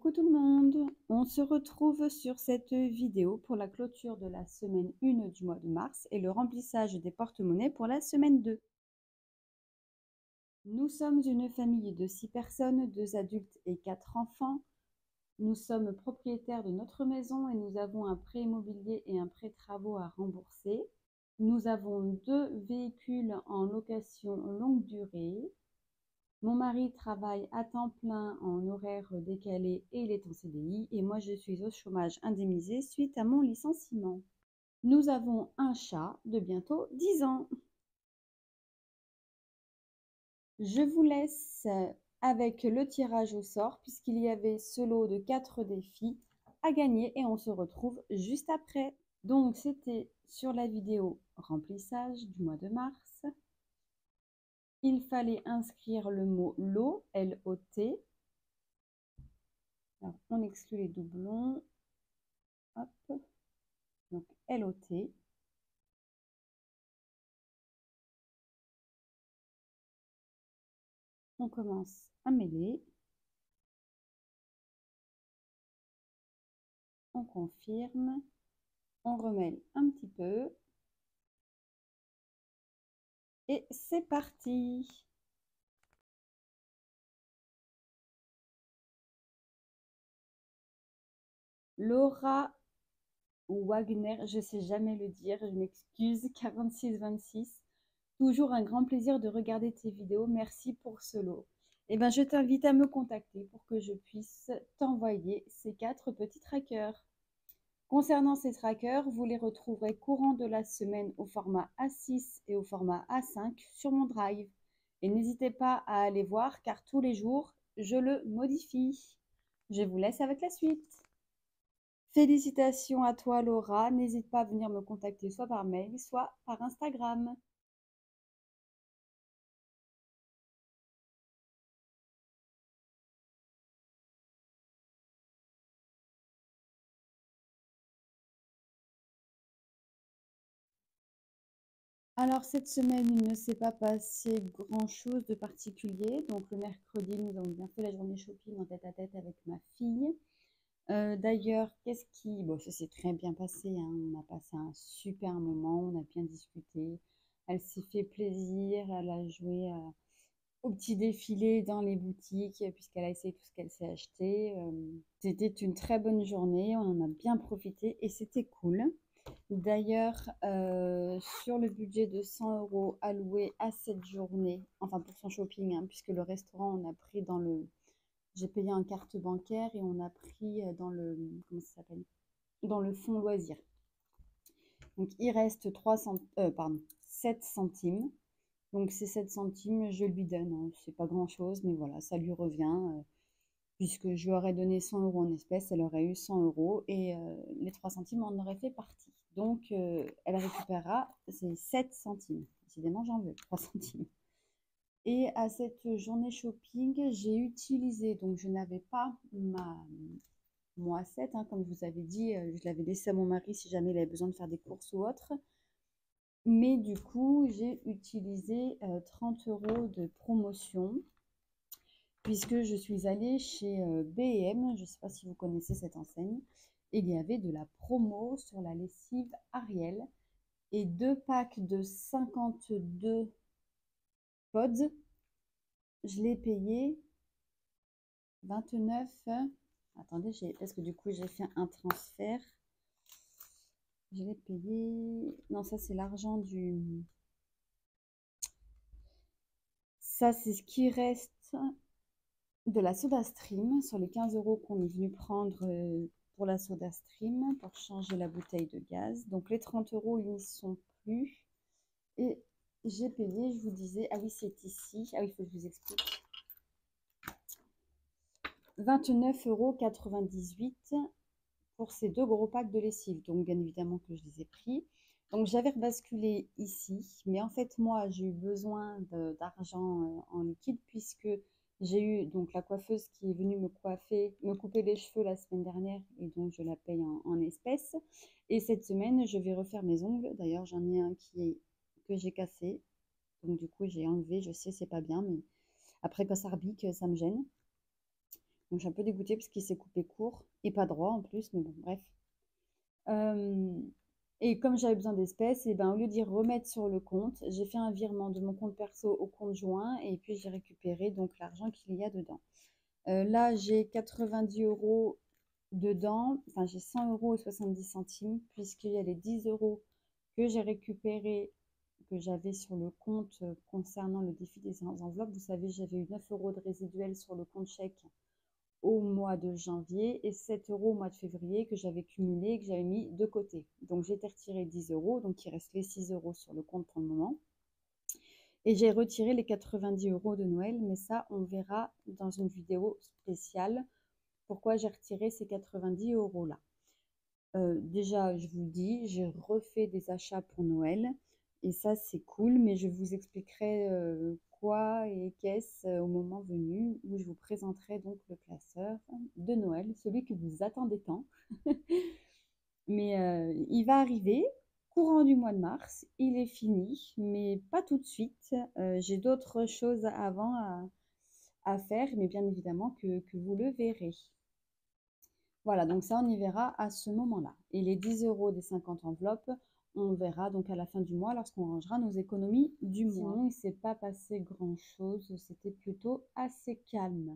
Coucou tout le monde, on se retrouve sur cette vidéo pour la clôture de la semaine 1 du mois de mars et le remplissage des porte-monnaies pour la semaine 2. Nous sommes une famille de 6 personnes, 2 adultes et 4 enfants. Nous sommes propriétaires de notre maison et nous avons un prêt immobilier et un prêt travaux à rembourser. Nous avons 2 véhicules en location longue durée. Mon mari travaille à temps plein en horaire décalé et il est en CDI et moi je suis au chômage indemnisé suite à mon licenciement. Nous avons un chat de bientôt 10 ans. Je vous laisse avec le tirage au sort puisqu'il y avait ce lot de 4 défis à gagner et on se retrouve juste après. Donc c'était sur la vidéo remplissage du mois de mars. Il fallait inscrire le mot lot, L-O-T. Alors, on exclut les doublons. Hop. Donc, L-O-T. On commence à mêler. On confirme. On remêle un petit peu. Et c'est parti! Laura Wagner, je ne sais jamais le dire, je m'excuse, 4626. Toujours un grand plaisir de regarder tes vidéos. Merci pour ce lot. Eh bien, je t'invite à me contacter pour que je puisse t'envoyer ces 4 petits trackers. Concernant ces trackers, vous les retrouverez courant de la semaine au format A6 et au format A5 sur mon Drive. Et n'hésitez pas à aller voir car tous les jours, je le modifie. Je vous laisse avec la suite. Félicitations à toi Laura, n'hésite pas à venir me contacter soit par mail, soit par Instagram. Alors cette semaine, il ne s'est pas passé grand-chose de particulier. Donc le mercredi, nous avons bien fait la journée shopping en tête-à-tête avec ma fille. D'ailleurs, bon, ça s'est très bien passé, hein. On a passé un super moment, on a bien discuté. Elle s'est fait plaisir, elle a joué au petit défilé dans les boutiques puisqu'elle a essayé tout ce qu'elle s'est acheté. C'était une très bonne journée, on en a bien profité et c'était cool. D'ailleurs, sur le budget de 100 € alloué à cette journée, enfin pour son shopping, hein, puisque le restaurant, on a pris dans le... J'ai payé en carte bancaire et on a pris dans le... Comment ça s'appelle? Dans le fonds loisirs. Donc, il reste 7 centimes. Donc, ces 7 centimes, je lui donne, hein. C'est pas grand-chose, mais voilà, ça lui revient. Puisque je lui aurais donné 100 € en espèces, elle aurait eu 100 € et les 3 centimes en auraient fait partie. Donc, elle récupérera ses 7 centimes. Décidément, j'en veux 3 centimes. Et à cette journée shopping, j'ai utilisé, donc je n'avais pas mon A7, hein, comme je vous avais dit, je l'avais laissé à mon mari si jamais il avait besoin de faire des courses ou autre. Mais du coup, j'ai utilisé 30 € de promotion puisque je suis allée chez B&M, je ne sais pas si vous connaissez cette enseigne, et il y avait de la promo sur la lessive Ariel et 2 packs de 52 pods, je l'ai payé 29. Attendez, parce que du coup j'ai fait un transfert. Je l'ai payé. Non, ça c'est l'argent du. Ça c'est ce qui reste de la SodaStream sur les 15 € qu'on est venu prendre pour la SodaStream pour changer la bouteille de gaz. Donc les 30 € ils n'y sont plus. Et j'ai payé, je vous disais, ah oui c'est ici, ah oui il faut que je vous explique. 29,98 € pour ces 2 gros packs de lessive. Donc bien évidemment que je les ai pris. Donc j'avais rebasculé ici, mais en fait moi j'ai eu besoin d'argent en liquide puisque j'ai eu donc la coiffeuse qui est venue me couper les cheveux la semaine dernière et donc je la paye en espèces. Et cette semaine je vais refaire mes ongles. D'ailleurs j'en ai un que j'ai cassé. Donc du coup j'ai enlevé, je sais c'est pas bien, mais après quand ça rebique ça me gêne. Donc, je suis un peu dégoûtée parce qu'il s'est coupé court et pas droit en plus, mais bon, bref. Et comme j'avais besoin d'espèces, et ben, au lieu d'y remettre sur le compte, j'ai fait un virement de mon compte perso au compte joint et puis j'ai récupéré donc l'argent qu'il y a dedans. Là, j'ai 90 € dedans, enfin j'ai 100,70 € puisqu'il y a les 10 € que j'ai récupérés, que j'avais sur le compte concernant le défi des enveloppes. Vous savez, j'avais eu 9 € de résiduel sur le compte chèque au mois de janvier et 7 € au mois de février que j'avais cumulé et que j'avais mis de côté. Donc j'ai été retiré 10 €, donc il reste les 6 € sur le compte pour le moment. Et j'ai retiré les 90 € de Noël, mais ça, on verra dans une vidéo spéciale pourquoi j'ai retiré ces 90 € là. Déjà, je vous le dis, j'ai refait des achats pour Noël et ça, c'est cool, mais je vous expliquerai quoi et qu'est-ce au moment venu où je vous présenterai donc le classeur de Noël, celui que vous attendez tant. Mais il va arriver courant du mois de mars, il est fini, mais pas tout de suite. J'ai d'autres choses avant à faire, mais bien évidemment que vous le verrez. Voilà, donc ça, on y verra à ce moment-là. Et les 10 € des 50 enveloppes, on verra donc à la fin du mois lorsqu'on rangera nos économies du mois. Sinon, il ne s'est pas passé grand-chose, c'était plutôt assez calme.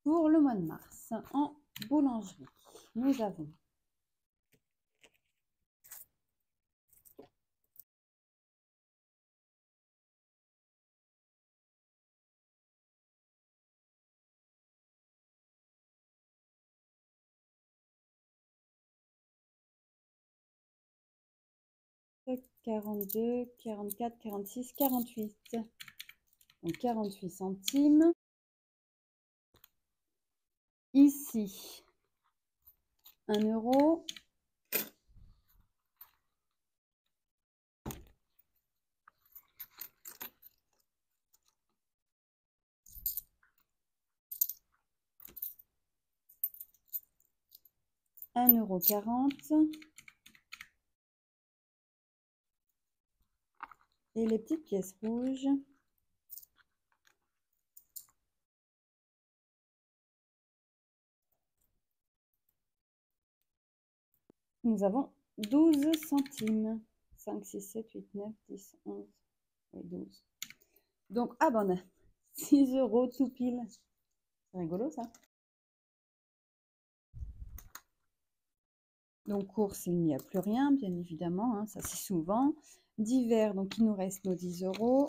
Pour le mois de mars, en boulangerie, nous avons quarante 42, 44, 46, 48. Donc 48 centimes. Ici, 1 €. €1,40. Et les petites pièces rouges. Nous avons 12 centimes. 5, 6, 7, 8, 9, 10, 11, et 12. Donc, ah ben, on a 6 € tout pile. C'est rigolo ça. Donc, course, il n'y a plus rien, bien évidemment. Hein, ça, c'est souvent. Divers, donc il nous reste nos 10 €.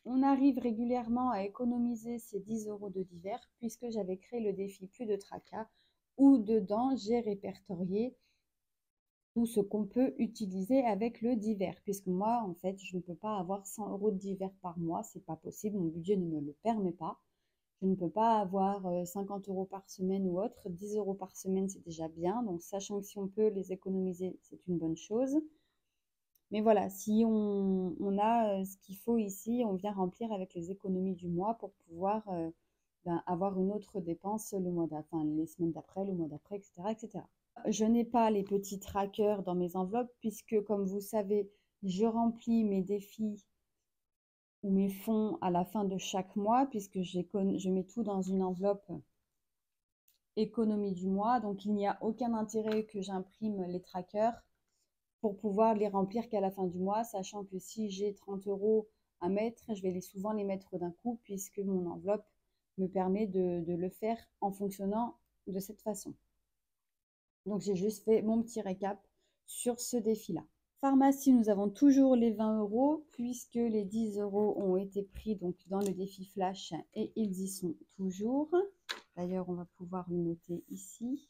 On arrive régulièrement à économiser ces 10 € de divers puisque j'avais créé le défi Plus de tracas où dedans j'ai répertorié tout ce qu'on peut utiliser avec le divers puisque moi en fait je ne peux pas avoir 100 € de divers par mois, c'est pas possible, mon budget ne me le permet pas. Je ne peux pas avoir 50 € par semaine ou autre, 10 € par semaine c'est déjà bien, donc sachant que si on peut les économiser c'est une bonne chose. Mais voilà, si on a ce qu'il faut ici, on vient remplir avec les économies du mois pour pouvoir avoir une autre dépense le mois enfin, les semaines d'après, le mois d'après, etc., etc. Je n'ai pas les petits trackers dans mes enveloppes puisque, comme vous savez, je remplis mes défis ou mes fonds à la fin de chaque mois puisque je mets tout dans une enveloppe économie du mois. Donc, il n'y a aucun intérêt que j'imprime les trackers pour pouvoir les remplir qu'à la fin du mois, sachant que si j'ai 30 € à mettre, je vais souvent les mettre d'un coup puisque mon enveloppe me permet de le faire en fonctionnant de cette façon. Donc j'ai juste fait mon petit récap sur ce défi-là. Pharmacie, nous avons toujours les 20 € puisque les 10 € ont été pris donc dans le défi flash et ils y sont toujours. D'ailleurs, on va pouvoir le noter ici.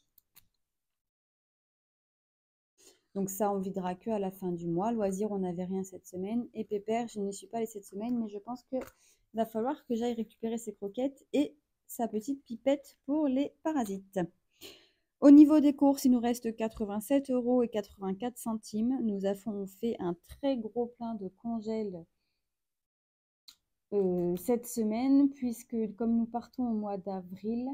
Donc ça, on videra que à la fin du mois. Loisir, on n'avait rien cette semaine. Et Pépère, je ne suis pas allée cette semaine, mais je pense qu'il va falloir que j'aille récupérer ses croquettes et sa petite pipette pour les parasites. Au niveau des courses, il nous reste 87 € et 84 centimes. Nous avons fait un très gros plein de congèles cette semaine, puisque comme nous partons au mois d'avril,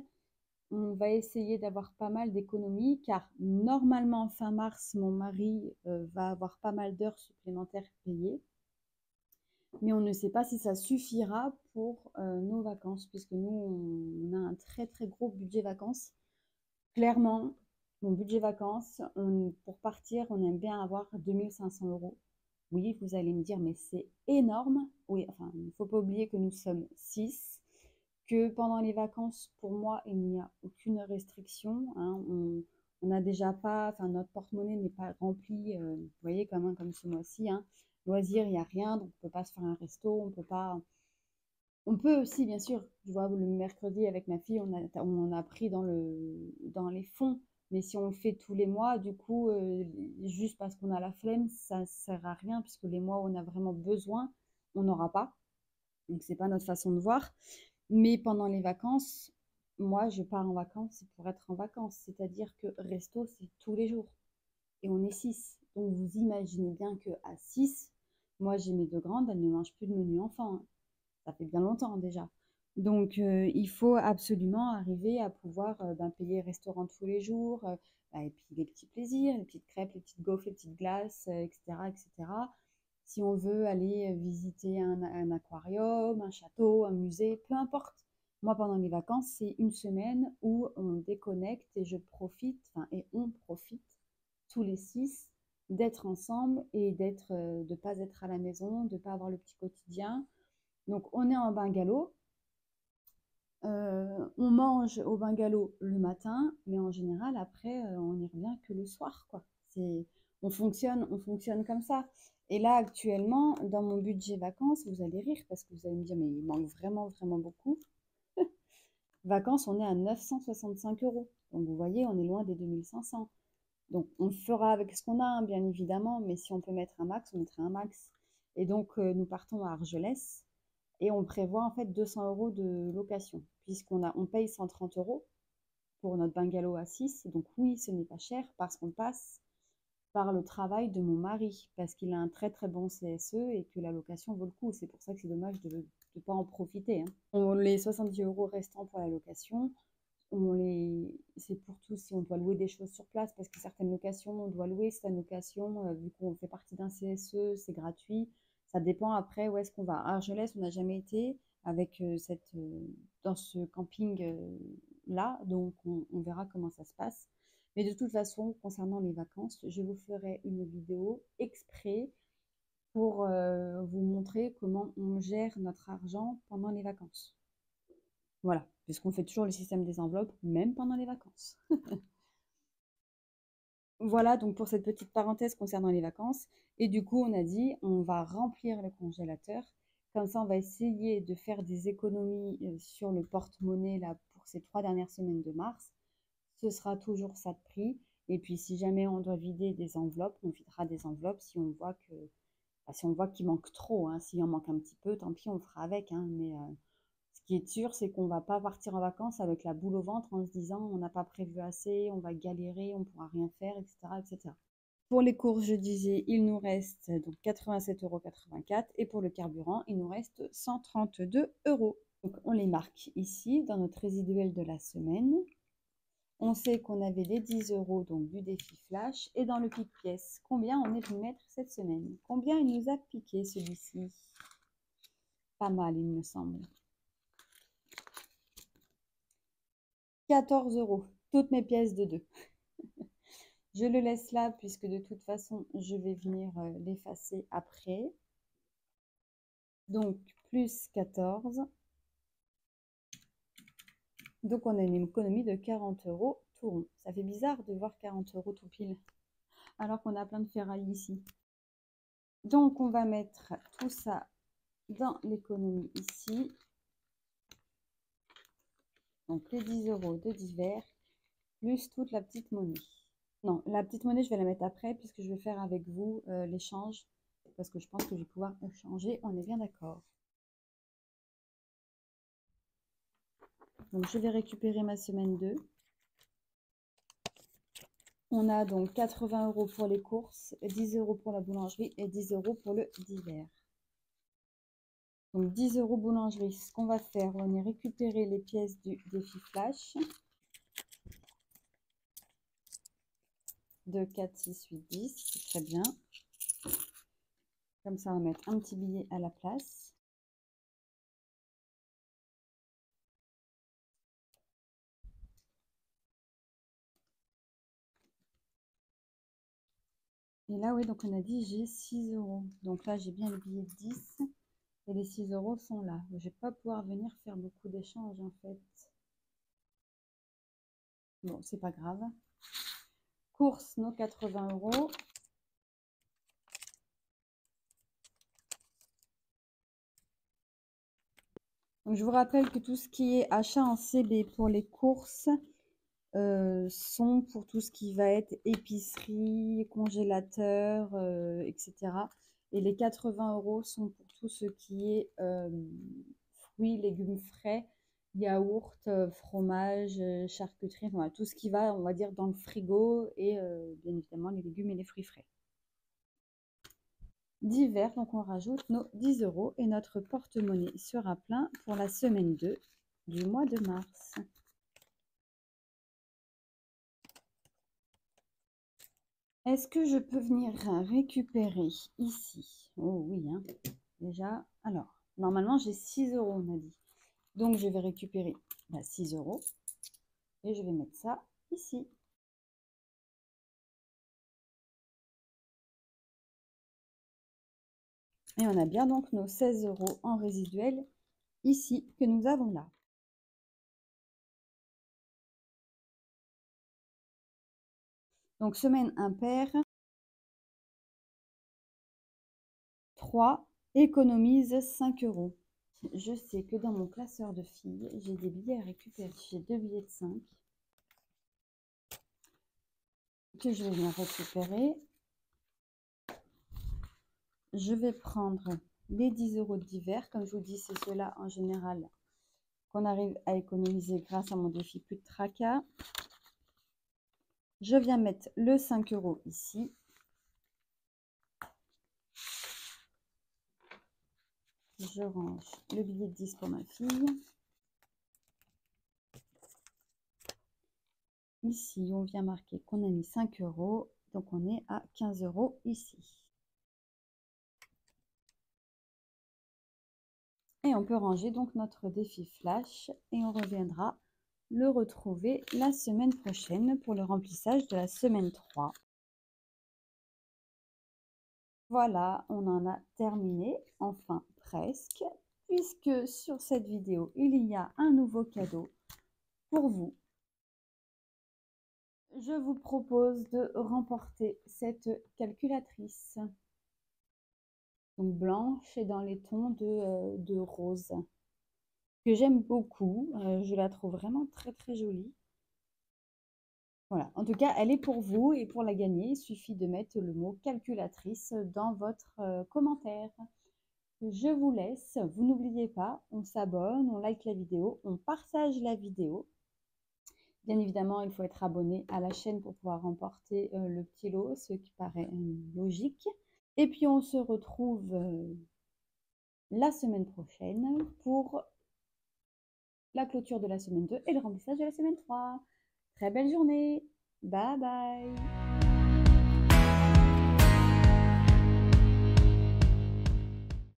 on va essayer d'avoir pas mal d'économies car normalement fin mars, mon mari va avoir pas mal d'heures supplémentaires payées. Mais on ne sait pas si ça suffira pour nos vacances, puisque nous, on a un très très gros budget vacances. Clairement, mon budget vacances, pour partir, on aime bien avoir 2500 euros. Oui, vous allez me dire, mais c'est énorme. Oui, enfin, il ne faut pas oublier que nous sommes 6, que pendant les vacances, pour moi, il n'y a aucune restriction, hein. On n'a déjà pas, enfin, notre porte-monnaie n'est pas rempli, vous voyez, comme ce mois-ci, hein. Loisirs, il n'y a rien, donc on ne peut pas se faire un resto, on peut pas. On peut aussi, bien sûr, je vois le mercredi avec ma fille, on a pris dans les fonds, mais si on le fait tous les mois, du coup, juste parce qu'on a la flemme, ça ne sert à rien, puisque les mois où on a vraiment besoin, on n'aura pas. Donc, c'est pas notre façon de voir. Mais pendant les vacances, moi, je pars en vacances, c'est pour être en vacances. C'est-à-dire que resto, c'est tous les jours. Et on est 6. Donc, vous imaginez bien qu'à 6, moi, j'ai mes deux grandes, elles ne mangent plus de menu enfant, hein. Ça fait bien longtemps déjà. Donc, il faut absolument arriver à pouvoir payer le restaurant tous les jours, et puis les petits plaisirs, les petites crêpes, les petites gaufres, les petites glaces, etc., etc. Si on veut aller visiter un aquarium, un château, un musée, peu importe. Moi, pendant les vacances, c'est une semaine où on déconnecte et je profite, enfin, et on profite tous les 6 d'être ensemble et de ne pas être à la maison, de ne pas avoir le petit quotidien. Donc, on est en bungalow. On mange au bungalow le matin, mais en général, après, on n'y revient que le soir, quoi. On fonctionne comme ça. Et là, actuellement, dans mon budget vacances, vous allez rire parce que vous allez me dire, mais il manque vraiment, vraiment beaucoup. Vacances, on est à 965 euros. Donc, vous voyez, on est loin des 2500. Donc, on fera avec ce qu'on a, hein, bien évidemment, mais si on peut mettre un max, on mettra un max. Et donc, nous partons à Argelès et on prévoit en fait 200 euros de location, on paye 130 euros pour notre bungalow à 6. Donc, oui, ce n'est pas cher parce qu'on passe par le travail de mon mari, parce qu'il a un très très bon CSE et que la location vaut le coup. C'est pour ça que c'est dommage de ne pas en profiter, hein. Les 70 euros restants pour la location, c'est pour tout si on doit louer des choses sur place, parce que certaines locations, on doit louer certaines locations, vu qu'on fait partie d'un CSE, c'est gratuit. Ça dépend après où est-ce qu'on va. À Argelès, on n'a jamais été avec dans ce camping là, donc on verra comment ça se passe. Mais de toute façon, concernant les vacances, je vous ferai une vidéo exprès pour vous montrer comment on gère notre argent pendant les vacances. Voilà, puisqu'on fait toujours le système des enveloppes, même pendant les vacances. Voilà donc pour cette petite parenthèse concernant les vacances. Et du coup, on a dit, on va remplir le congélateur. Comme ça, on va essayer de faire des économies sur le porte-monnaie là pour ces 3 dernières semaines de mars. Ce sera toujours ça de prix. Et puis, si jamais on doit vider des enveloppes, on videra des enveloppes si on voit si on voit qu'il manque trop, hein. S'il en manque un petit peu, tant pis, on fera avec, hein. Mais ce qui est sûr, c'est qu'on ne va pas partir en vacances avec la boule au ventre en se disant on n'a pas prévu assez, on va galérer, on ne pourra rien faire, etc., etc. Pour les courses, je disais, il nous reste donc 87,84 € et pour le carburant, il nous reste 132 euros. Donc on les marque ici dans notre résiduel de la semaine. On sait qu'on avait les 10 euros donc du défi flash et dans le pique-pièce, combien on est venu mettre cette semaine? Combien il nous a piqué celui-ci? Pas mal, il me semble. 14 euros, toutes mes pièces de 2. Je le laisse là puisque de toute façon, je vais venir l'effacer après. Donc, plus 14. Donc, on a une économie de 40 euros tout rond. Ça fait bizarre de voir 40 euros tout pile, alors qu'on a plein de ferrailles ici. Donc, on va mettre tout ça dans l'économie ici. Donc, les 10 euros de divers, plus toute la petite monnaie. Non, la petite monnaie, je vais la mettre après puisque je vais faire avec vous l'échange. Parce que je pense que je vais pouvoir échanger, on est bien d'accord. Donc, je vais récupérer ma semaine 2. On a donc 80 euros pour les courses, 10 euros pour la boulangerie et 10 euros pour le divers. Donc 10 euros boulangerie. Ce qu'on va faire, on va récupérer les pièces du défi flash de 4, 6, 8, 10. C'est très bien. Comme ça, on va mettre un petit billet à la place. Et là, oui, donc on a dit j'ai 6 euros. Donc là, j'ai bien le billet de 10 et les 6 euros sont là. Je ne vais pas pouvoir venir faire beaucoup d'échanges en fait. Bon, c'est pas grave. Course, nos 80 euros. Donc, je vous rappelle que tout ce qui est achat en CB pour les courses sont pour tout ce qui va être épicerie, congélateur, etc. Et les 80 euros sont pour tout ce qui est fruits, légumes frais, yaourt, fromage, charcuterie, voilà, tout ce qui va, on va dire, dans le frigo et bien évidemment les légumes et les fruits frais. Divers, donc on rajoute nos 10 euros et notre porte-monnaie sera plein pour la semaine 2 du mois de mars. Est-ce que je peux venir récupérer ici? Oh oui, hein. Déjà, alors, normalement j'ai 6 euros, on a dit. Donc je vais récupérer 6 euros et je vais mettre ça ici. Et on a bien donc nos 16 euros en résiduel ici que nous avons là. Donc semaine impaire, 3, économise 5 euros. Je sais que dans mon classeur de filles, j'ai des billets à récupérer. J'ai 2 billets de 5 que je vais venir récupérer. Je vais prendre les 10 euros d'hiver. Comme je vous dis, c'est ceux-là en général qu'on arrive à économiser grâce à mon défi plus de tracas. Je viens mettre le 5 euros ici. Je range le billet de 10 pour ma fille. Ici, on vient marquer qu'on a mis 5 euros. Donc, on est à 15 euros ici. Et on peut ranger donc notre défi flash et on reviendra le retrouver la semaine prochaine pour le remplissage de la semaine 3. Voilà, on en a terminé, enfin presque, puisque sur cette vidéo, il y a un nouveau cadeau pour vous. Je vous propose de remporter cette calculatrice. Donc blanche et dans les tons de rose, que j'aime beaucoup. Je la trouve vraiment très très jolie. Voilà, en tout cas, elle est pour vous et pour la gagner, il suffit de mettre le mot calculatrice dans votre commentaire. Je vous laisse, vous n'oubliez pas, on s'abonne, on like la vidéo, on partage la vidéo. Bien évidemment, il faut être abonné à la chaîne pour pouvoir remporter le petit lot, ce qui paraît logique. Et puis on se retrouve la semaine prochaine pour la clôture de la semaine 2 et le remplissage de la semaine 3. Très belle journée. Bye bye.